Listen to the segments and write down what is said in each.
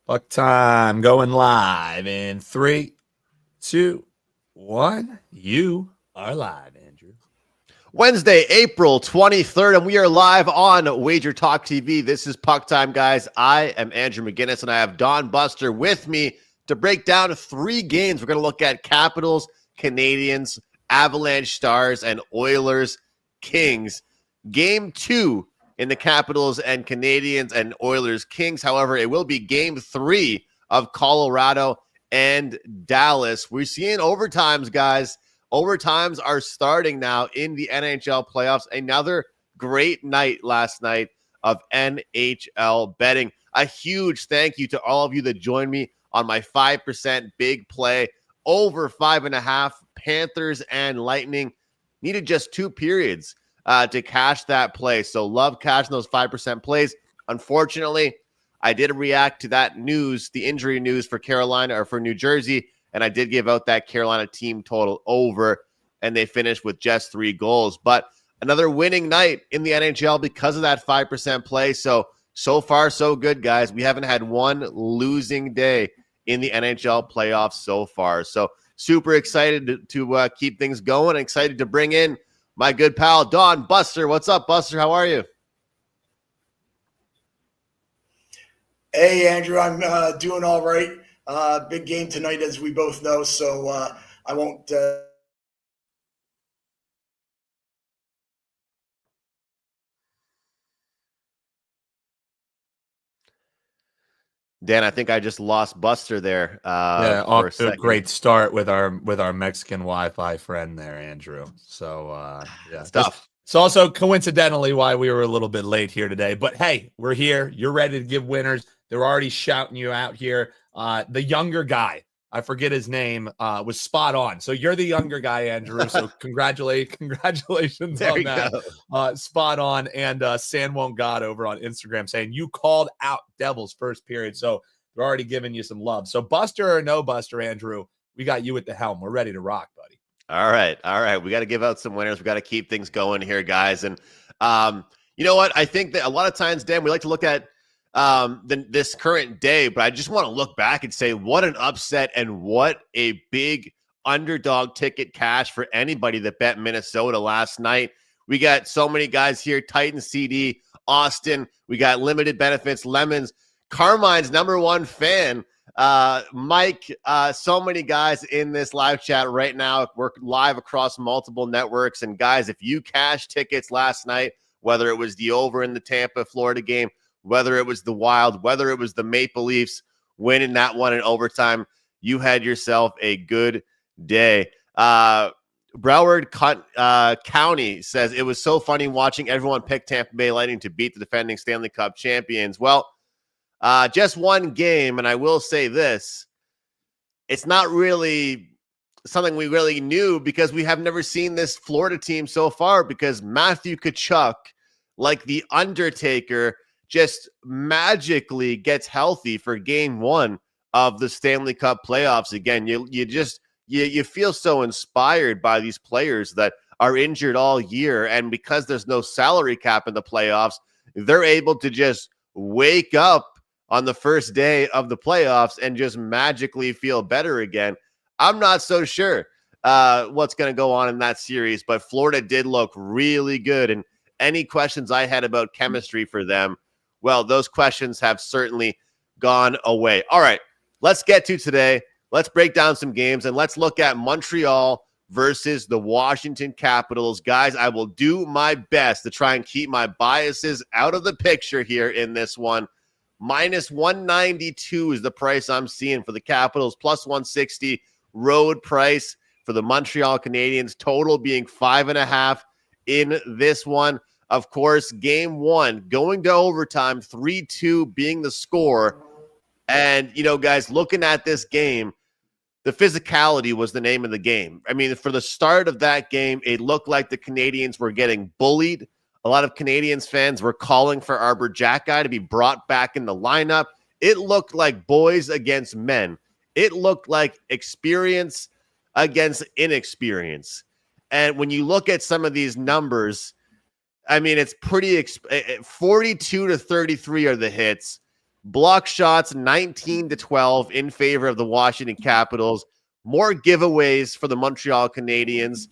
PuckTime going live in 3, 2, 1. You are live, Andrew. Wednesday, April 23rd, and we are live on WagerTalk TV. This is PuckTime, guys. I am Andrew McInnis, and I have Don Buster with me to break down 3 games. We're going to look at Capitals, Canadiens, Avalanche Stars, and Oilers, Kings. Game 2 in the Capitals and Canadiens and Oilers, Kings. However, it will be Game 3 of Colorado and Dallas. We're seeing overtimes, guys. Overtimes are starting now in the NHL playoffs. Another great night last night of NHL betting. A huge thank you to all of you that joined me on my 5% big play. Over 5.5, Panthers and Lightning. Needed just 2 periods to cash that play. So love cashing those 5% plays. Unfortunately, I did react to that news, the injury news for Carolina or for New Jersey, and I did give out that Carolina team total over, and they finished with just 3 goals. But another winning night in the NHL because of that 5% play. So far, so good, guys. We haven't had one losing day in the NHL playoffs so far. So super excited to keep things going. Excited to bring in my good pal, Don Buster. What's up, Buster? How are you? Hey, Andrew. I'm doing all right. Big game tonight, as we both know, so I won't... Dan, I think I just lost Buster there. Off to a great start with our Mexican Wi-Fi friend there, Andrew. So yeah, stuff. It's also coincidentally why we were a little bit late here today. But hey, we're here. You're ready to give winners. They're already shouting you out here. The younger guy, I forget his name, was spot on. So you're the younger guy, Andrew. So congratulations on that. Spot on. And San Juan God over on Instagram saying you called out Devils first period. So they're already giving you some love. So Buster or no Buster, Andrew, we got you at the helm. We're ready to rock, buddy. All right. We got to give out some winners. We got to keep things going here, guys. And you know what? I think that a lot of times, Dan, we like to look at this current day, but I just want to look back and say what an upset and what a big underdog ticket cash for anybody that bet Minnesota last night. We got so many guys here, Titan CD, Austin, we got limited benefits, Lemons, Carmine's #1 fan, Mike, so many guys in this live chat right now. We're live across multiple networks, and guys, if you cashed tickets last night, whether it was the over in the Tampa, Florida game, whether it was the Wild, whether it was the Maple Leafs winning that one in overtime, you had yourself a good day. Broward County says, it was so funny watching everyone pick Tampa Bay Lightning to beat the defending Stanley Cup champions. Well, just one game, and I will say this, it's not really something we really knew because we have never seen this Florida team so far because Matthew Tkachuk, like the Undertaker, just magically gets healthy for game 1 of the Stanley Cup playoffs. Again, you feel so inspired by these players that are injured all year. And because there's no salary cap in the playoffs, they're able to just wake up on the first day of the playoffs and just magically feel better again. I'm not so sure what's going to go on in that series, but Florida did look really good. And any questions I had about chemistry for them, well, those questions have certainly gone away. All right, let's get to today. Let's break down some games, and let's look at Montreal versus the Washington Capitals. Guys, I will do my best to try and keep my biases out of the picture here in this one. -192 is the price I'm seeing for the Capitals, +160 road price for the Montreal Canadiens, total being 5.5 in this one. Of course, game 1 going to overtime, 3-2 being the score. And, you know, guys, looking at this game, the physicality was the name of the game. I mean, for the start of that game, it looked like the Canadiens were getting bullied. A lot of Canadiens fans were calling for Arbor Jackeye to be brought back in the lineup. It looked like boys against men. It looked like experience against inexperience. And when you look at some of these numbers, I mean, it's pretty 42 to 33 are the hits. Block shots 19-12 in favor of the Washington Capitals. More giveaways for the Montreal Canadiens.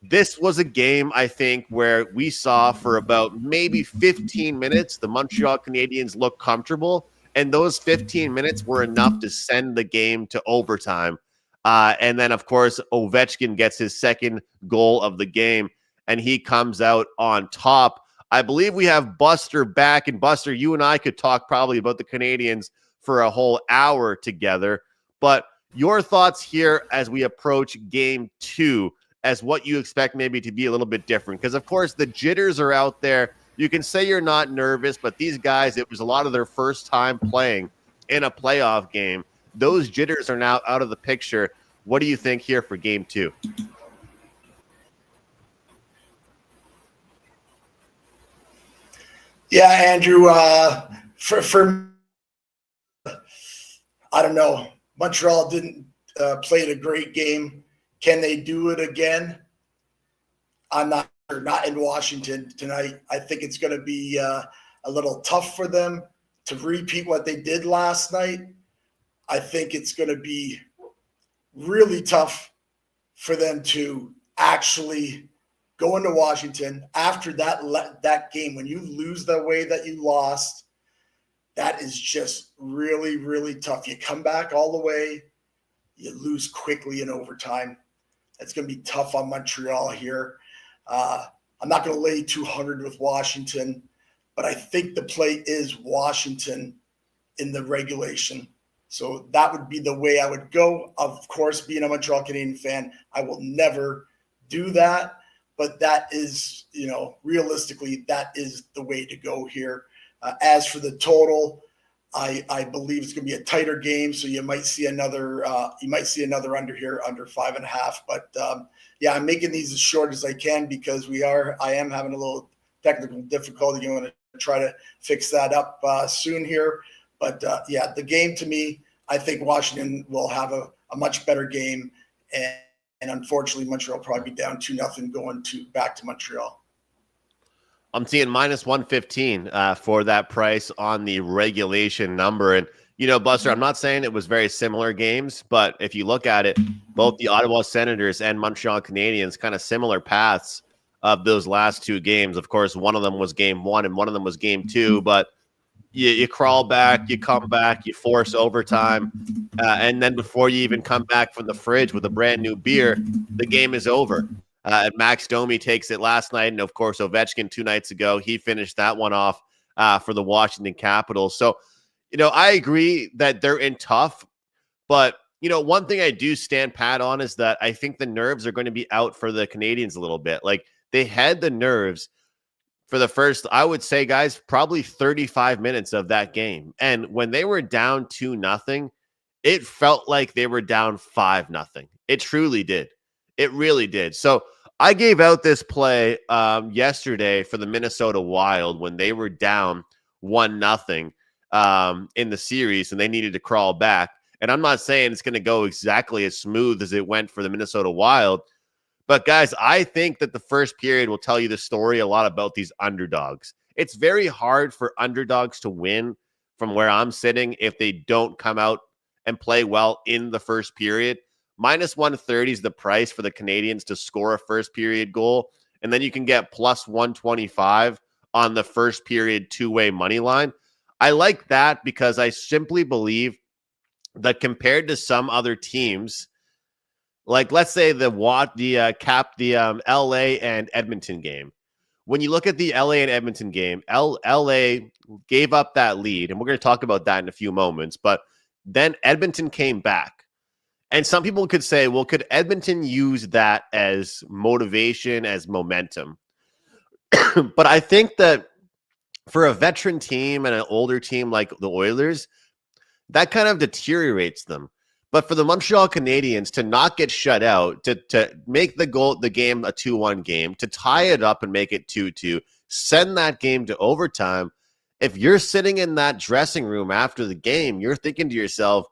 This was a game, I think, where we saw for about maybe 15 minutes, the Montreal Canadiens looked comfortable, and those 15 minutes were enough to send the game to overtime. And then, of course, Ovechkin gets his second goal of the game, and he comes out on top. I believe we have Buster back, and Buster, you and I could talk probably about the Canadiens for a whole hour together, but your thoughts here as we approach game 2, as what you expect maybe to be a little bit different. Because, of course, the jitters are out there. You can say you're not nervous, but these guys, it was a lot of their first time playing in a playoff game. Those jitters are now out of the picture. What do you think here for game 2? Yeah, Andrew, for I don't know. Montreal didn't play a great game. Can they do it again? I'm not sure. Not in Washington tonight. I think it's going to be a little tough for them to repeat what they did last night. I think it's going to be really tough for them to actually go into Washington after that game. When you lose the way that you lost, that is just really, really tough. You come back all the way, you lose quickly in overtime. It's going to be tough on Montreal here. I'm not going to lay 200 with Washington, but I think the play is Washington in the regulation. So that would be the way I would go. Of course, being a Montreal Canadian fan, I will never do that. But that is, realistically, that is the way to go here. As for the total, I believe it's going to be a tighter game, so you might see another under here, under 5.5. But yeah, I'm making these as short as I can because I am having a little technical difficulty. I'm going to try to fix that up soon here. But yeah, the game to me, I think Washington will have a much better game, and unfortunately, Montreal will probably be down 2-0 going back to Montreal. I'm seeing minus 115 for that price on the regulation number. And, Buster, I'm not saying it was very similar games, but if you look at it, both the Ottawa Senators and Montreal Canadiens kind of similar paths of those last two games. Of course, one of them was game 1 and one of them was game 2, but you crawl back, you come back, you force overtime, and then before you even come back from the fridge with a brand new beer, the game is over. Max Domi takes it last night, and of course Ovechkin 2 nights ago, he finished that one off for the Washington Capitals. So, I agree that they're in tough, but one thing I do stand pat on is that I think the nerves are going to be out for the Canadiens a little bit. Like, they had the nerves for the first, I would say, guys, probably 35 minutes of that game. And when they were down 2-0, it felt like they were down 5-0. It truly did. It really did. So I gave out this play yesterday for the Minnesota Wild when they were down 1-0 in the series and they needed to crawl back. And I'm not saying it's going to go exactly as smooth as it went for the Minnesota Wild. But, guys, I think that the first period will tell you the story a lot about these underdogs. It's very hard for underdogs to win from where I'm sitting if they don't come out and play well in the first period. Minus 130 is the price for the Canadiens to score a first period goal. And then you can get plus 125 on the first period two-way money line. I like that because I simply believe that compared to some other teams, like let's say the LA and Edmonton game. When you look at the LA and Edmonton game, LA gave up that lead, and we're going to talk about that in a few moments, but then Edmonton came back. And some people could say, well, could Edmonton use that as motivation, as momentum? But I think that for a veteran team and an older team like the Oilers, that kind of deteriorates them. But for the Montreal Canadiens to not get shut out, to make the game a 2-1 game, to tie it up and make it 2-2, send that game to overtime, if you're sitting in that dressing room after the game, you're thinking to yourself,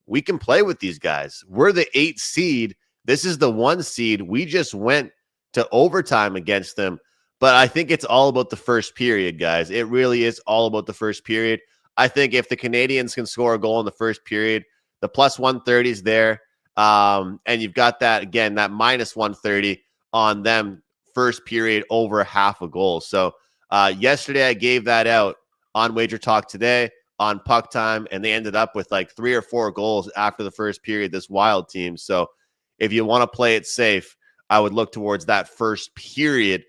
we can play with these guys. We're the 8th seed. This is the 1 seed. We just went to overtime against them. But I think it's all about the first period, guys. It really is all about the first period. I think if the Canadiens can score a goal in the first period, the plus 130 is there. And you've got that, again, that minus 130 on them first period over half a goal. So yesterday I gave that out on WagerTalk today on PuckTime, and they ended up with like 3 or 4 goals after the first period, this Wild team. So if you want to play it safe, I would look towards that first period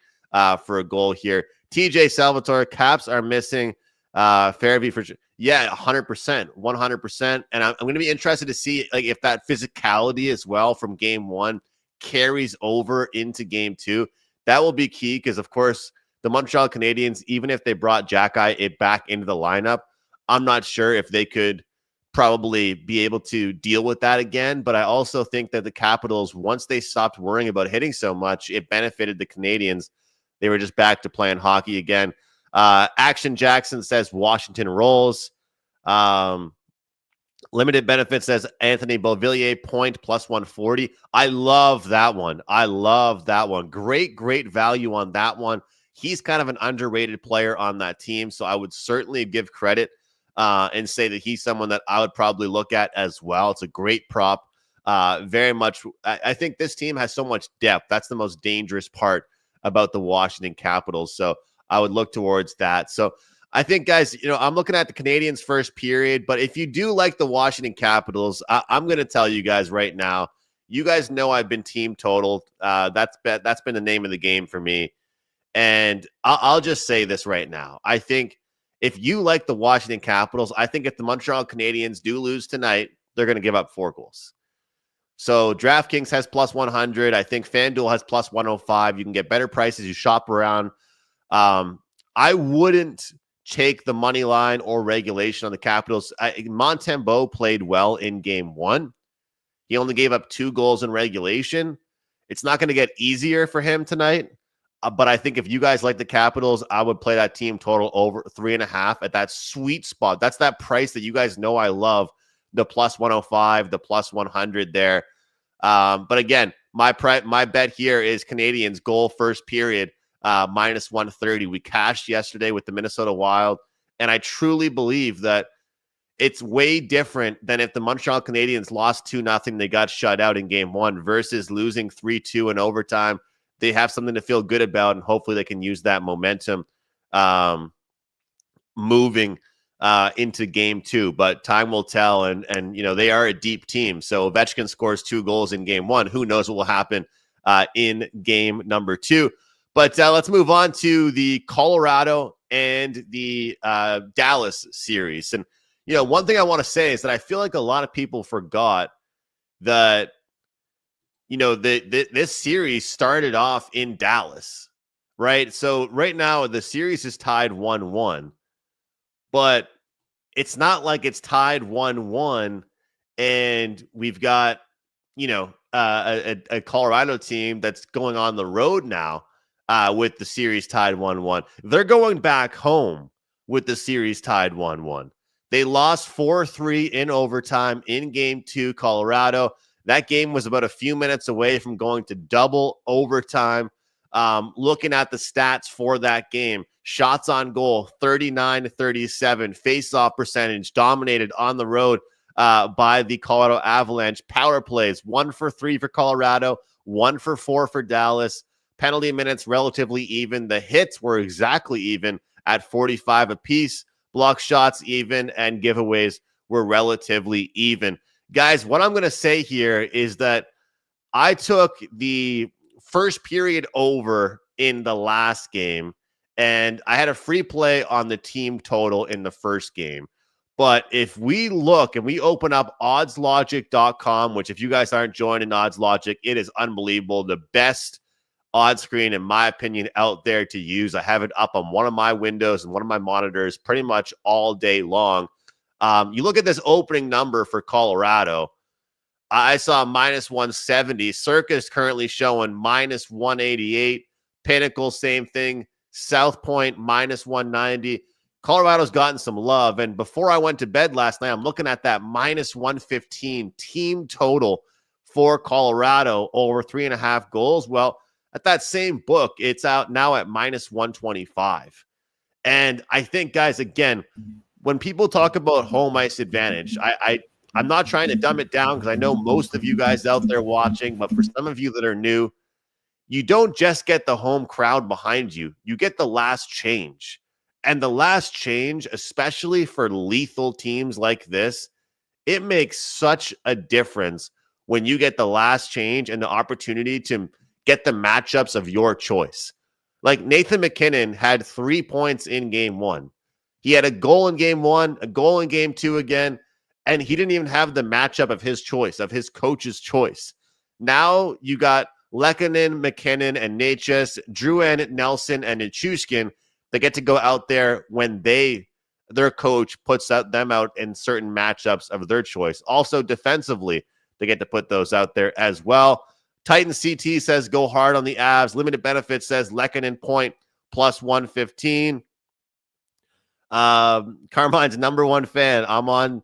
for a goal here. TJ Salvatore, Caps are missing Fairview for 100%, 100%. And I'm going to be interested to see like if that physicality as well from game 1 carries over into game 2. That will be key because, of course, the Montreal Canadiens, even if they brought Jack-Eye back into the lineup, I'm not sure if they could probably be able to deal with that again. But I also think that the Capitals, once they stopped worrying about hitting so much, it benefited the Canadiens. They were just back to playing hockey again. Action Jackson says Washington rolls. Limited benefit says Anthony Beauvillier point plus 140. I love that one. Great value on that one. He's kind of an underrated player on that team, so I would certainly give credit and say that he's someone that I would probably look at as well. It's a great prop. Very much. I think this team has so much depth. That's the most dangerous part about the Washington Capitals. So I would look towards that. So I think, guys, I'm looking at the Canadiens first period, but if you do like the Washington Capitals, I'm going to tell you guys right now, you guys know I've been team total. That's been the name of the game for me. And I'll just say this right now. I think if you like the Washington Capitals, I think if the Montreal Canadiens do lose tonight, they're going to give up 4 goals. So DraftKings has plus 100. I think FanDuel has plus 105. You can get better prices. You shop around. I wouldn't take the money line or regulation on the Capitals. Montembeault played well in game 1. He only gave up 2 goals in regulation. It's not going to get easier for him tonight. But I think if you guys like the Capitals, I would play that team total over 3.5 at that sweet spot. That's that price that you guys know I love, the plus 105, the plus 100 there. But again, my bet here is Canadiens goal first period, minus 130. We cashed yesterday with the Minnesota Wild, and I truly believe that it's way different than if the Montreal Canadiens lost 2-0, they got shut out in game 1 versus losing 3-2 in overtime. They have something to feel good about, and hopefully they can use that momentum moving into game 2. But time will tell, and they are a deep team. So Ovechkin scores 2 goals in game 1. Who knows what will happen in game number 2? But let's move on to the Colorado and the Dallas series. And one thing I want to say is that I feel like a lot of people forgot that this series started off in Dallas, right? So right now the series is tied 1-1, but it's not like it's tied 1-1 and we've got, a Colorado team that's going on the road now with the series tied 1-1. They're going back home with the series tied 1-1. They lost 4-3 in overtime in game 2, Colorado. That game was about a few minutes away from going to double overtime. Looking at the stats for that game, shots on goal, 39-37, face-off percentage, dominated on the road by the Colorado Avalanche. Power plays, 1 for 3 for Colorado, 1 for 4 for Dallas. Penalty minutes, relatively even. The hits were exactly even at 45 apiece. Block shots, even, and giveaways were relatively even. Guys, what I'm going to say here is that I took the first period over in the last game, and I had a free play on the team total in the first game. But if we look and we open up oddslogic.com, which if you guys aren't joined in OddsLogic, it is unbelievable. The best odds screen, in my opinion, out there to use. I have it up on one of my windows and one of my monitors pretty much all day long. You look at this opening number for Colorado. I saw minus 170. Circa is currently showing minus 188. Pinnacle, same thing. South Point, minus 190. Colorado's gotten some love. And before I went to bed last night, I'm looking at that minus 115 team total for Colorado over 3.5 goals. Well, at that same book, it's out now at minus 125. And I think, guys, again, when people talk about home ice advantage, I'm not trying to dumb it down because I know most of you guys out there watching, but for some of you that are new, you don't just get the home crowd behind you. You get the last change. And the last change, especially for lethal teams like this, it makes such a difference when you get the last change and the opportunity to get the matchups of your choice. Like Nathan McKinnon had 3 points in game 1. He had a goal in game 1, a goal in game 2 again, and he didn't even have the matchup of his choice, of his coach's choice. Now you got Lehkonen, McKinnon, and Natchez, Drouin, Nelson, and Nichushkin. They get to go out there when their coach puts them out in certain matchups of their choice. Also defensively, they get to put those out there as well. Titan CT says go hard on the Avs. Limited Benefits says Lehkonen point plus 115. Carmine's number one fan. I'm on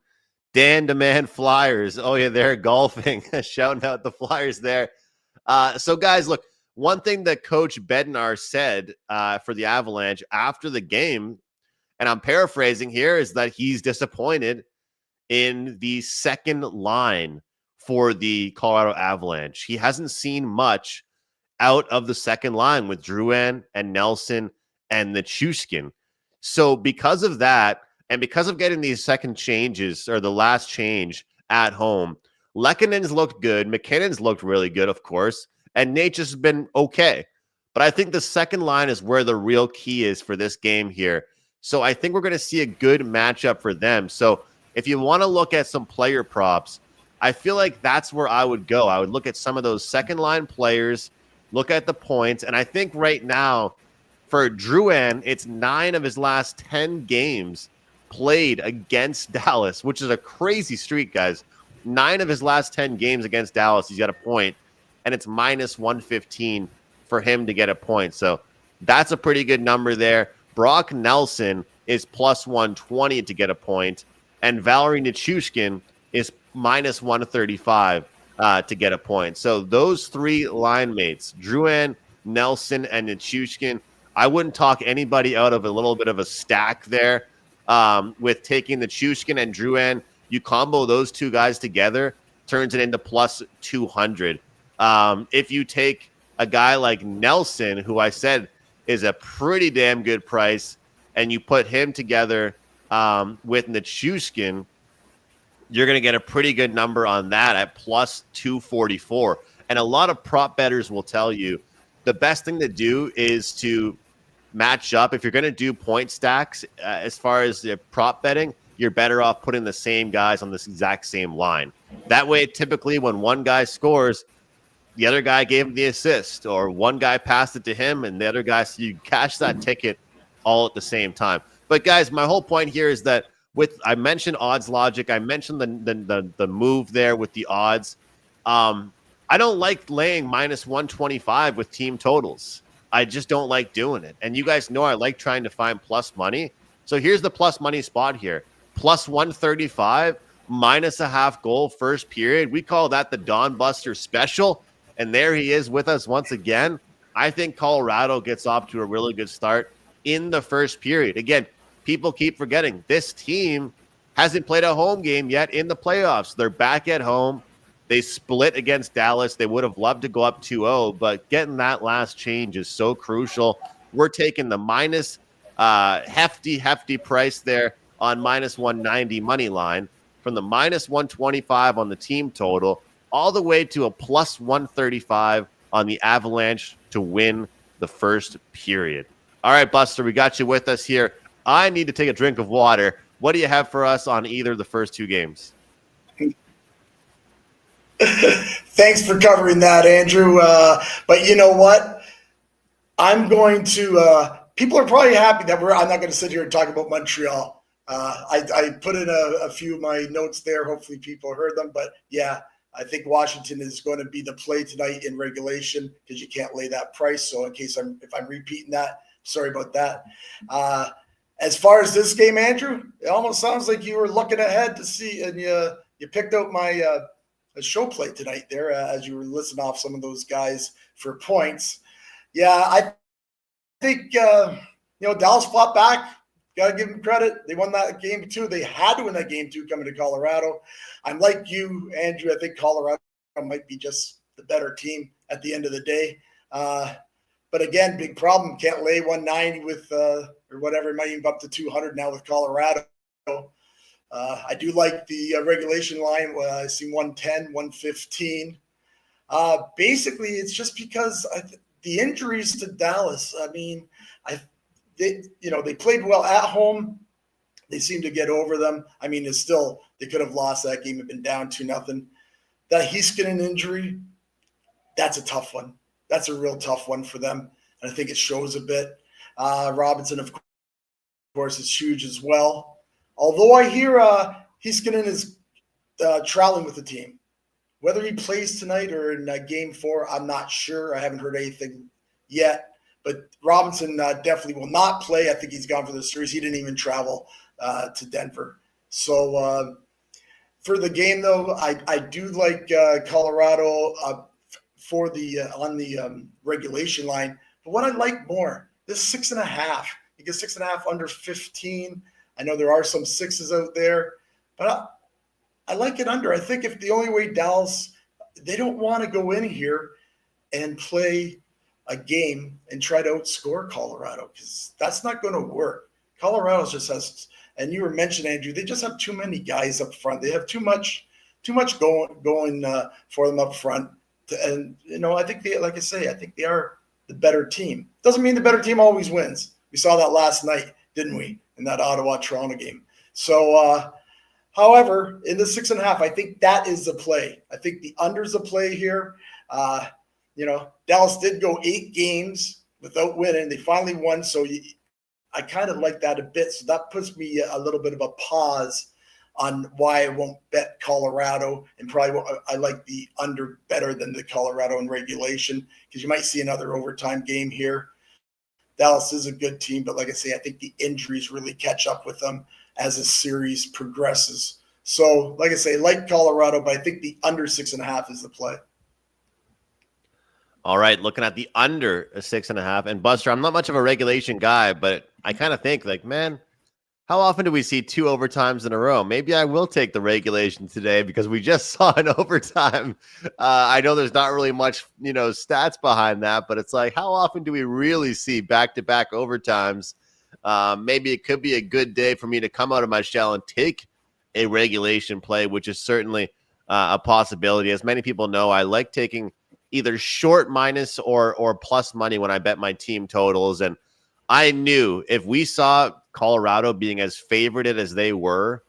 Dan Demand Flyers. Oh yeah, they're golfing. Shouting out the Flyers there. So guys, look, one thing that Coach Bednar said for the Avalanche after the game, and I'm paraphrasing here, is that he's disappointed in the second line for the Colorado Avalanche. He hasn't seen much out of the second line with Drouin and Nelson and Nichushkin. So because of that, and because of getting these second changes or the last change at home, Lehkonen's looked good. McKinnon's looked really good, of course, and Nate has been okay. But I think the second line is where the real key is for this game here. So I think we're going to see a good matchup for them. So if you want to look at some player props, I feel like that's where I would go. I would look at some of those second line players, look at the points, and I think right now for Drouin, it's 9 of his last 10 games played against Dallas, which is a crazy streak, guys. 9 of his last 10 games against Dallas, he's got a point, and it's minus 115 for him to get a point. So that's a pretty good number there. Brock Nelson is plus 120 to get a point, and Valerie Nichushkin is minus 135 to get a point. So those 3 line mates, Drouin, Nelson, and Nichushkin, I wouldn't talk anybody out of a little bit of a stack there with taking Nichushkin and Drouin. You combo those 2 guys together, turns it into plus 200. If you take a guy like Nelson, who I said is a pretty damn good price, and you put him together with Nichushkin, you're going to get a pretty good number on that at plus 244. And a lot of prop bettors will tell you the best thing to do is to match up. If you're going to do point stacks, as far as the prop betting, you're better off putting the same guys on this exact same line. That way, typically when one guy scores, the other guy gave him the assist, or one guy passed it to him and the other guy, so you cash that ticket all at the same time. But guys, my whole point here is that I mentioned odds logic. I mentioned the move there with the odds. I don't like laying minus 125 with team totals. I just don't like doing it. And you guys know I like trying to find plus money. So here's the plus money spot here. Plus 135, minus a half goal first period. We call that the Don Buster special. And there he is with us once again. I think Colorado gets off to a really good start in the first period. Again, people keep forgetting this team hasn't played a home game yet in the playoffs. They're back at home. They split against Dallas. They would have loved to go up 2-0, but getting that last change is so crucial. We're taking the minus hefty price there on minus 190 money line, from the minus 125 on the team total all the way to a plus 135 on the Avalanche to win the first period. All right, Buster, we got you with us here. I need to take a drink of water. What do you have for us on either of the first 2 games? Thanks for covering that, Andrew. But you know what? I'm going to people are probably happy that I'm not going to sit here and talk about Montreal. I put in a few of my notes there. Hopefully people heard them. But, yeah, I think Washington is going to be the play tonight in regulation because you can't lay that price. So if I'm repeating that, sorry about that. As far as this game, Andrew, it almost sounds like you were looking ahead to see, and you picked out my show play tonight there as you were listing off some of those guys for points. Yeah, I think Dallas fought back, Got to give them credit. They won that game 2. They had to win that game 2 coming to Colorado. I'm like you, Andrew. I think Colorado might be just the better team at the end of the day. But again, big problem. Can't lay 190 with or whatever. It might even be up to 200 now with Colorado. I do like the regulation line. I see 110, 115. Basically, it's just because the injuries to Dallas. I mean, they played well at home. They seem to get over them. I mean, they could have lost that game and been down 2-0. That Heiskanen injury, that's a tough one. That's a real tough one for them. And I think it shows a bit. Robinson, of course, is huge as well. Although I hear Heiskanen is traveling with the team. Whether he plays tonight or in game 4, I'm not sure. I haven't heard anything yet. But Robinson definitely will not play. I think he's gone for the series. He didn't even travel to Denver. So for the game, though, I do like Colorado for the on the regulation line. But what I like more, this 6.5. You get 6.5 under 15. I know there are some 6s out there, but I like it under. I think if the only way Dallas, they don't want to go in here and play a game and try to outscore Colorado, because that's not going to work. Colorado just has, and you were mentioning, Andrew, they just have too many guys up front. They have too much going for them up front. And I think like I say, I think they are the better team. Doesn't mean the better team always wins. We saw that last night, didn't we, in that Ottawa-Toronto game? So, however, in the 6.5, I think that is the play. I think the under's the play here. Dallas did go 8 games without winning. They finally won, so I kind of like that a bit. So that puts me a little bit of a pause on why I won't bet Colorado, and probably I like the under better than the Colorado in regulation, because you might see another overtime game here. Dallas is a good team, but like I say, I think the injuries really catch up with them as the series progresses. So, like I say, like Colorado, but I think the under 6.5 is the play. All right, looking at the under a 6.5. And Buster, I'm not much of a regulation guy, but I kind of think man, how often do we see 2 overtimes in a row? Maybe I will take the regulation today because we just saw an overtime. I know there's not really much, stats behind that, but it's like, how often do we really see back-to-back overtimes? Maybe it could be a good day for me to come out of my shell and take a regulation play, which is certainly a possibility. As many people know, I like taking either short minus or plus money when I bet my team totals. And I knew if we saw Colorado being as favorited as they were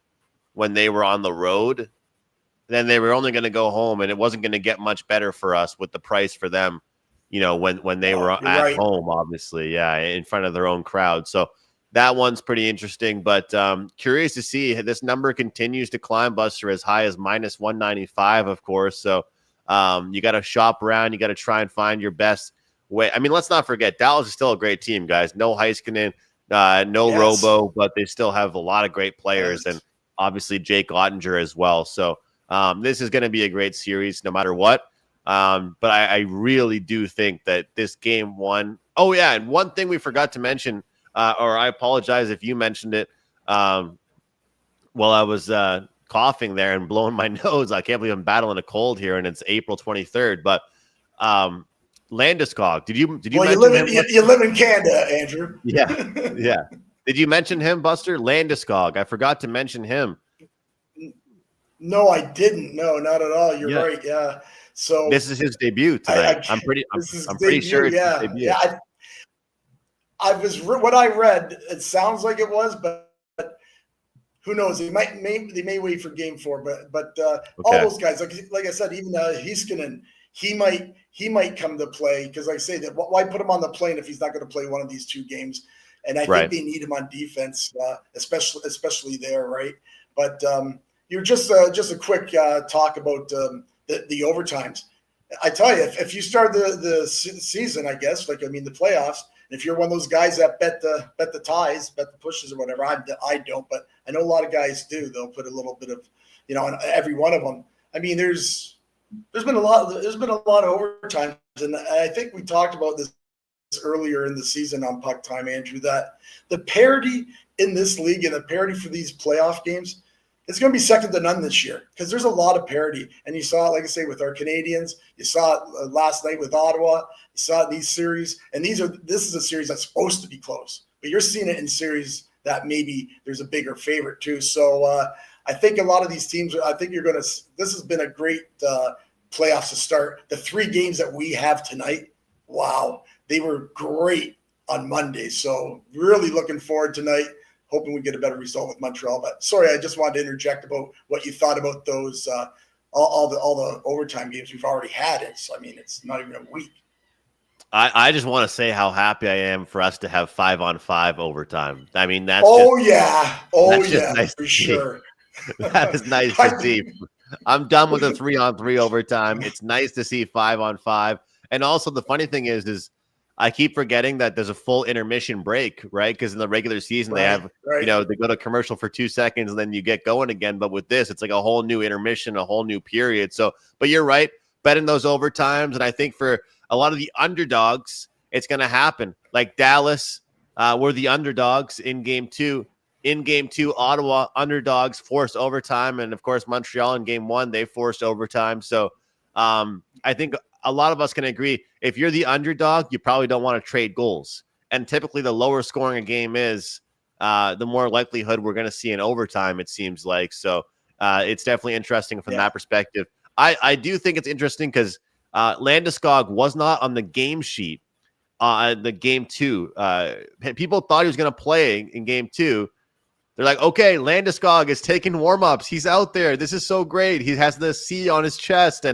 when they were on the road, then they were only going to go home, and it wasn't going to get much better for us with the price for them, when they were at home, obviously, in front of their own crowd. So that one's pretty interesting, but curious to see. This number continues to climb, Buster, as high as minus 195, of course. So you got to shop around. You got to try and find your best way. I mean, let's not forget, Dallas is still a great team, guys. No Heiskanen, no Robo, but they still have a lot of great players, and obviously Jake Ottinger as well. So this is going to be a great series no matter what. But I really do think that this game one. Oh, yeah, and one thing we forgot to mention, or I apologize if you mentioned it while I was coughing there and blowing my nose. I can't believe I'm battling a cold here, and it's April 23rd. But Landeskog, did you mention him? You live in Canada, Andrew. Yeah. Did you mention him, Buster? Landeskog. I forgot to mention him. No, I didn't. No, not at all. You're right. Yeah. So this is his debut tonight. I'm pretty sure it's his debut. Yeah. What I read, it sounds like it was, but who knows? They may wait for game 4, but all those guys, like I said, even Heiskanen, he might come to play, because like I say, that why put him on the plane if he's not going to play one of these 2 games? And I think they need him on defense, especially there, right? But you're just a quick talk about the overtimes. I tell you, if you start the season, I guess, the playoffs, and if you're one of those guys that bet the ties, bet the pushes or whatever, I don't, but I know a lot of guys do. They'll put a little bit of, on every one of them. I mean, there's been a lot of overtimes, and I think we talked about this earlier in the season on PuckTime, Andrew, that the parity in this league and the parity for these playoff games, it's going to be second to none this year because there's a lot of parity. And you saw it, like I say, with our Canadiens. You saw it last night with Ottawa. You saw it in these series. And this is a series that's supposed to be close. But you're seeing it in series that maybe there's a bigger favorite too. So I think a lot of these teams, I think this has been a great playoffs to start. The 3 games that we have tonight, wow, they were great on Monday. So really looking forward tonight. Hoping we get a better result with Montreal. But sorry, I just wanted to interject about what you thought about those all the overtime games we've already had. So I mean, it's not even a week. I just want to say how happy I am for us to have 5-on-5 overtime. I mean, that's nice for sure. That is nice to see. I'm done with the 3-on-3 overtime. It's nice to see 5-on-5. And also the funny thing is I keep forgetting that there's a full intermission break, right? Because in the regular season, they have, they go to commercial for 2 seconds and then you get going again. But with this, it's like a whole new intermission, a whole new period. So, but you're right, betting those overtimes. And I think for a lot of the underdogs, it's going to happen. Like Dallas were the underdogs in game 2. In game 2, Ottawa underdogs forced overtime. And of course, Montreal in game 1, they forced overtime. So I think a lot of us can agree, if you're the underdog, you probably don't want to trade goals. And typically the lower scoring a game is, the more likelihood we're going to see in overtime, it seems like. So it's definitely interesting from that perspective. I do think it's interesting because Landeskog was not on the game sheet the game 2. People thought he was going to play in game 2. They're like, okay, Landeskog is taking warm-ups. He's out there. This is so great. He has the C on his chest.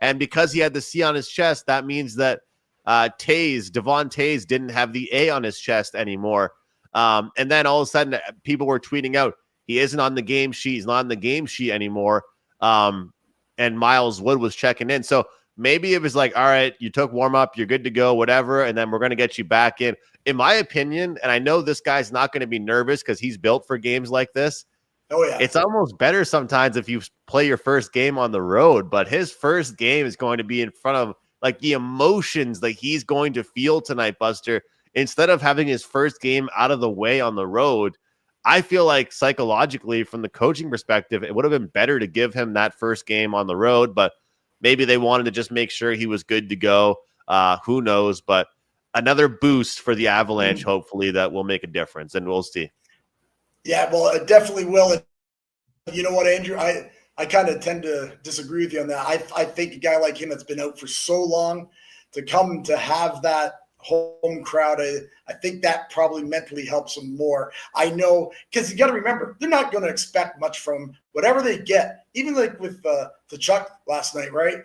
And because he had the C on his chest, that means that Devon Tays didn't have the A on his chest anymore. And then all of a sudden, people were tweeting out, he isn't on the game sheet. He's not on the game sheet anymore. And Miles Wood was checking in. So maybe it was like, all right, you took warm-up, you're good to go, whatever, and then we're going to get you back in. In my opinion, and I know this guy's not going to be nervous because he's built for games like this, it's almost better sometimes if you play your first game on the road, but his first game is going to be in front of like the emotions that he's going to feel tonight, Buster. Instead of having his first game out of the way on the road, I feel like psychologically from the coaching perspective, it would have been better to give him that first game on the road, but maybe they wanted to just make sure he was good to go. Who knows? But another boost for the Avalanche, hopefully, that will make a difference, and we'll see. Yeah, well, it definitely will. You know what, Andrew? I kind of tend to disagree with you on that. I think a guy like him that's been out for so long to come to have that home crowd, I think that probably mentally helps him more. I know, because you got to remember, they're not going to expect much from whatever they get. Even like with the Chuck last night, right?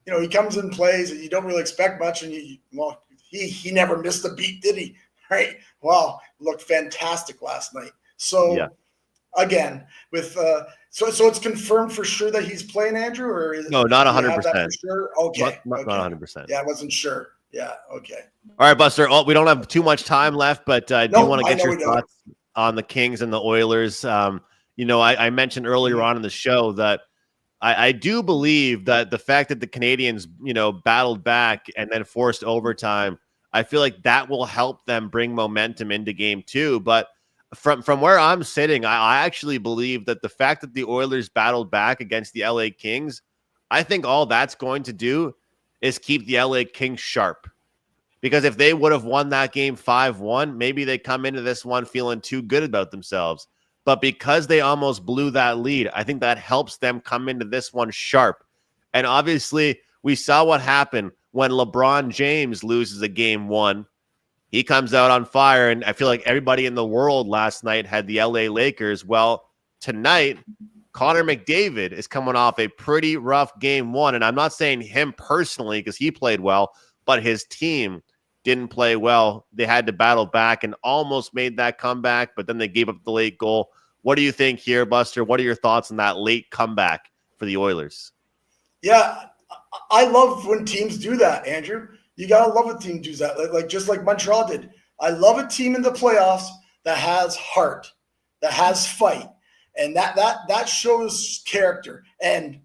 You know, he comes and plays, and you don't really expect much, and he never missed a beat, did he? Right? Well, looked fantastic last night. So again, with so it's confirmed for sure that he's playing, Andrew, or no, not 100%. Sure, okay, not 100%. Yeah, I wasn't sure. Yeah, okay. All right, Buster. We don't have too much time left, but I do want to get your thoughts on the Kings and the Oilers. I mentioned earlier on in the show that I do believe that the fact that the Canadiens, battled back and then forced overtime, I feel like that will help them bring momentum into game 2. But from where I'm sitting, I actually believe that the fact that the Oilers battled back against the LA Kings, I think all that's going to do is keep the LA Kings sharp. Because if they would have won that game 5-1, maybe they come into this one feeling too good about themselves. But because they almost blew that lead, I think that helps them come into this one sharp. And obviously, we saw what happened when LeBron James loses a game 1. He comes out on fire, and I feel like everybody in the world last night had the LA Lakers. Well, tonight, Connor McDavid is coming off a pretty rough game 1, and I'm not saying him personally because he played well, but his team didn't play well. They had to battle back and almost made that comeback, but then they gave up the late goal. What do you think here, Buster? What are your thoughts on that late comeback for the Oilers? Yeah, I love when teams do that, Andrew. You got to love a team does that, like just like Montreal did. I love a team in the playoffs that has heart, that has fight, and that shows character. And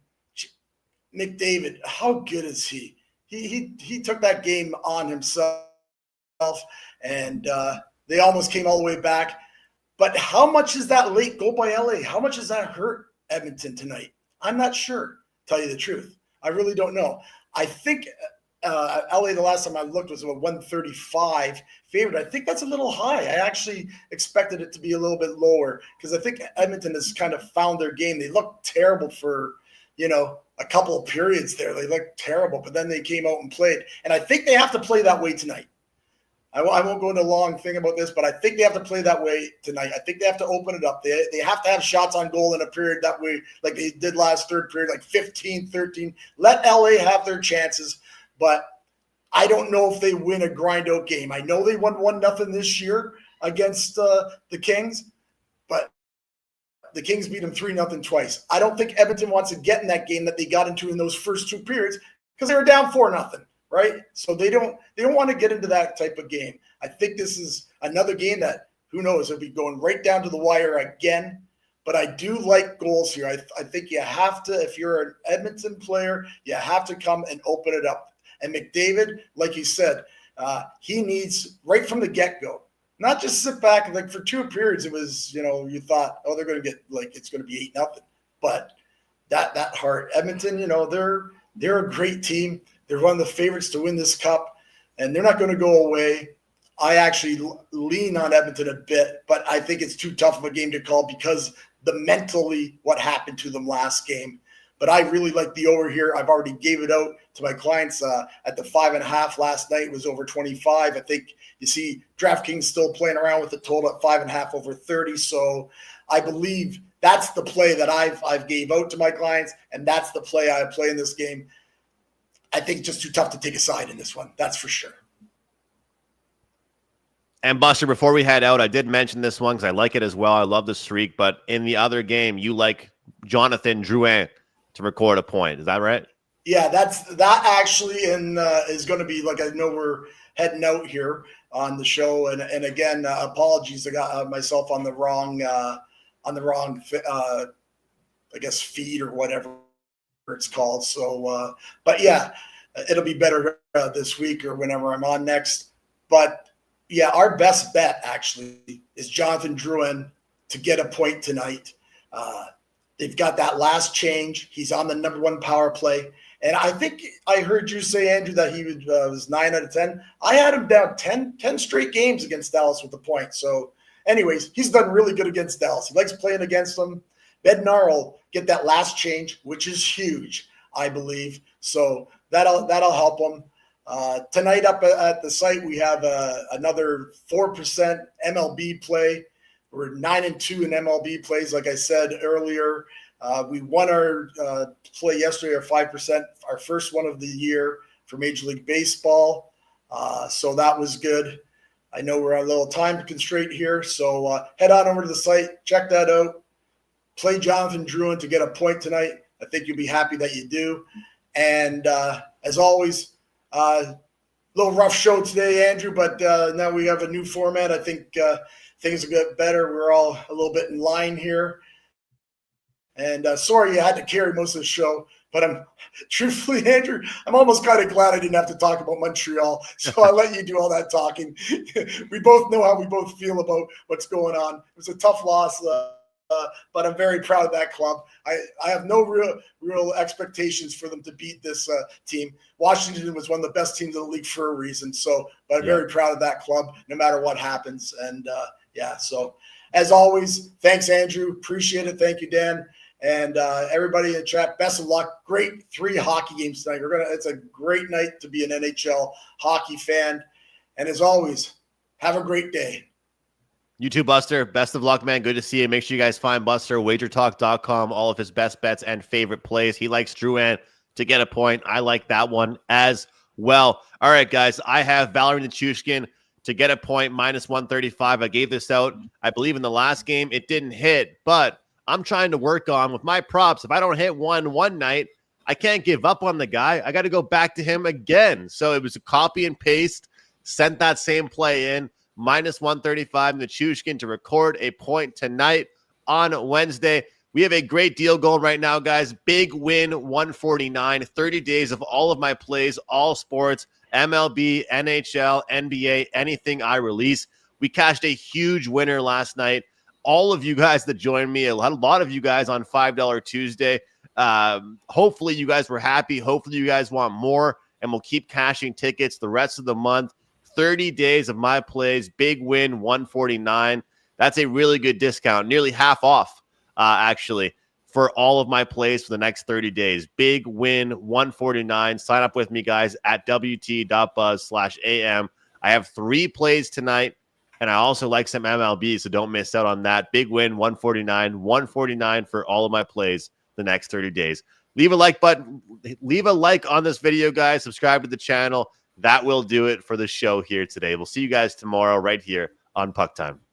McDavid, how good is he? He took that game on himself and they almost came all the way back. But how much is that late goal by LA? How much does that hurt Edmonton tonight? I'm not sure, tell you the truth. I really don't know. I think LA, the last time I looked, was about 135 favorite. I think that's a little high. I actually expected it to be a little bit lower because I think Edmonton has kind of found their game. They looked terrible for, a couple of periods there. They looked terrible, but then they came out and played. And I think they have to play that way tonight. I won't go into a long thing about this, but I think they have to play that way tonight. I think they have to open it up. They have to have shots on goal in a period that way, like they did last third period, like 15, 13. Let LA have their chances, but I don't know if they win a grind-out game. I know they won 1-0 this year against the Kings, but the Kings beat them 3-0 twice. I don't think Edmonton wants to get in that game that they got into in those first two periods because they were down 4-0. Right? So they don't want to get into that type of game. I think this is another game that, who knows, it'll be going right down to the wire again. But I do like goals here. I think you have to, if you're an Edmonton player, you have to come and open it up. And McDavid, like you said, he needs, right from the get-go, not just sit back. Like for two periods, it was, you thought, oh, they're going to get, like, it's going to be 8-0. But that heart, Edmonton, they're a great team. They're one of the favorites to win this cup, and they're not going to go away. I actually lean on Edmonton a bit, but I think it's too tough of a game to call because mentally what happened to them last game. But I really like the over here. I've already gave it out to my clients at the 5.5 last night. It was over 25. I think you see DraftKings still playing around with the total at 5.5 over 30. So I believe that's the play that I've gave out to my clients, and that's the play I play in this game. I think it's just too tough to take a side in this one. That's for sure. And Buster, before we head out, I did mention this one because I like it as well. I love the streak. But in the other game, you like Jonathan Drouin to record a point. Is that right? Yeah, that actually is going to be, like, I know we're heading out here on the show. And again, apologies. I got myself on the wrong, I guess, feed or whatever it's called. So, but yeah, it'll be better this week or whenever I'm on next. But yeah, our best bet actually is Jonathan Drouin to get a point tonight. They've got that last change. He's on the number 1 power play. And I think I heard you say, Andrew, that he was 9 out of 10. I had him down 10 straight games against Dallas with the point. So anyways, he's done really good against Dallas. He likes playing against them. Bednar will get that last change, which is huge, I believe. So that'll help them. Tonight up at the site, we have another 4% MLB play. We're 9-2 in MLB plays, like I said earlier. We won our play yesterday, our 5%, our first one of the year for Major League Baseball. So that was good. I know we're on a little time constraint here, so head on over to the site, check that out. Play Jonathan Drouin to get a point tonight. I think you'll be happy that you do. And as always, little rough show today, Andrew, but now we have a new format. I think things will get better. We're all a little bit in line here. And sorry you had to carry most of the show, but I'm truthfully, Andrew, I'm almost kind of glad I didn't have to talk about Montreal. So I'll let you do all that talking. We both know how we both feel about what's going on. It was a tough loss, but I'm very proud of that club. I have no real expectations for them to beat this team. Washington was one of the best teams in the league for a reason. So, but I'm very proud of that club, no matter what happens. And so as always, thanks, Andrew. Appreciate it. Thank you, Dan. And everybody in the chat, best of luck. Great 3 hockey games tonight. It's a great night to be an NHL hockey fan. And as always, have a great day. You too, Buster. Best of luck, man. Good to see you. Make sure you guys find Buster, WagerTalk.com, all of his best bets and favorite plays. He likes Drouin to get a point. I like that one as well. All right, guys. I have Valeri Nichushkin to get a point, -135. I gave this out, I believe, in the last game. It didn't hit, but I'm trying to work on with my props. If I don't hit one night, I can't give up on the guy. I got to go back to him again. So it was a copy and paste, sent that same play in. -135, Nichushkin to record a point tonight on Wednesday. We have a great deal going right now, guys. Big win, 149, 30 days of all of my plays, all sports, MLB, NHL, NBA, anything I release. We cashed a huge winner last night. All of you guys that joined me, a lot of you guys on $5 Tuesday. Hopefully you guys were happy. Hopefully you guys want more, and we'll keep cashing tickets the rest of the month. 30 days of my plays, big win, $149. That's a really good discount, nearly half off, actually, for all of my plays for the next 30 days. Big win, $149. Sign up with me, guys, at wt.buzz/am. I have 3 plays tonight, and I also like some MLB, so don't miss out on that. Big win, $149 for all of my plays the next 30 days. Leave a like button. Leave a like on this video, guys. Subscribe to the channel. That will do it for the show here today. We'll see you guys tomorrow right here on Puck Time.